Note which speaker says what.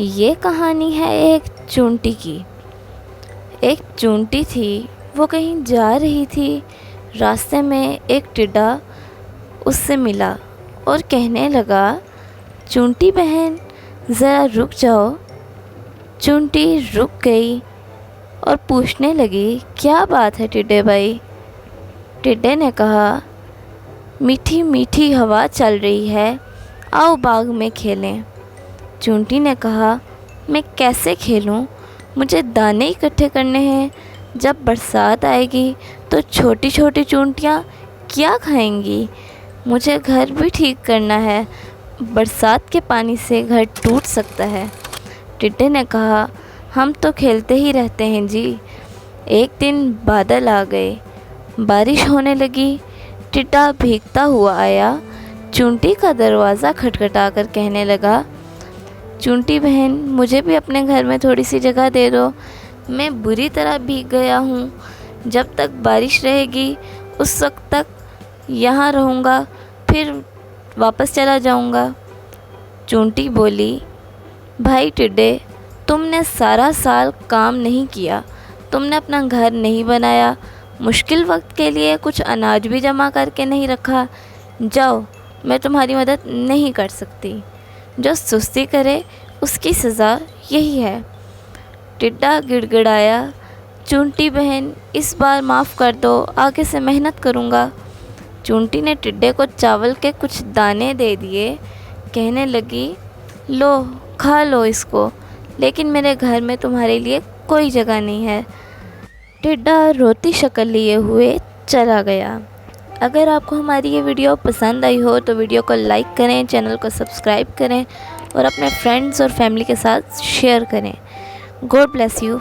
Speaker 1: یہ کہانی ہے ایک چونٹی کی۔ ایک چونٹی تھی، وہ کہیں جا رہی تھی۔ راستے میں ایک ٹڈا اس سے ملا اور کہنے لگا، چونٹی بہن ذرا رک جاؤ۔ چونٹی رک گئی اور پوچھنے لگی، کیا بات ہے ٹڈے بھائی؟ ٹڈے نے کہا، میٹھی میٹھی ہوا چل رہی ہے، آؤ باغ میں کھیلیں۔ چونٹی نے کہا، میں کیسے کھیلوں؟ مجھے دانے اکٹھے کرنے ہیں۔ جب برسات آئے گی تو چھوٹی چھوٹی چونٹیاں کیا کھائیں گی؟ مجھے گھر بھی ٹھیک کرنا ہے، برسات کے پانی سے گھر ٹوٹ سکتا ہے۔ ٹڈے نے کہا، ہم تو کھیلتے ہی رہتے ہیں جی۔ ایک دن بادل آ گئے، بارش ہونے لگی۔ ٹڈا بھیگتا ہوا آیا، چونٹی کا دروازہ کھٹکھٹا کر کہنے لگا، چونٹی بہن مجھے بھی اپنے گھر میں تھوڑی سی جگہ دے دو، میں بری طرح بھیگ گیا ہوں۔ جب تک بارش رہے گی اس وقت تک یہاں رہوں گا، پھر واپس چلا جاؤں گا۔ چونٹی بولی، بھائی ٹڈے، تم نے سارا سال کام نہیں کیا، تم نے اپنا گھر نہیں بنایا، مشکل وقت کے لیے کچھ اناج بھی جمع کر کے نہیں رکھا، جاؤ میں تمہاری مدد نہیں کر سکتی۔ جو سستی کرے اس کی سزا یہی ہے۔ ٹڈا گڑ گڑایا، چونٹی بہن اس بار معاف کر دو، آگے سے محنت کروں گا۔ چونٹی نے ٹڈے کو چاول کے کچھ دانے دے دیے، کہنے لگی، لو کھا لو اس کو، لیکن میرے گھر میں تمہارے لیے کوئی جگہ نہیں ہے۔ ٹڈا روتی شکل لیے ہوئے چلا گیا۔ اگر آپ کو ہماری یہ ویڈیو پسند آئی ہو تو ویڈیو کو لائک کریں، چینل کو سبسکرائب کریں اور اپنے فرینڈز اور فیملی کے ساتھ شیئر کریں۔ God bless you.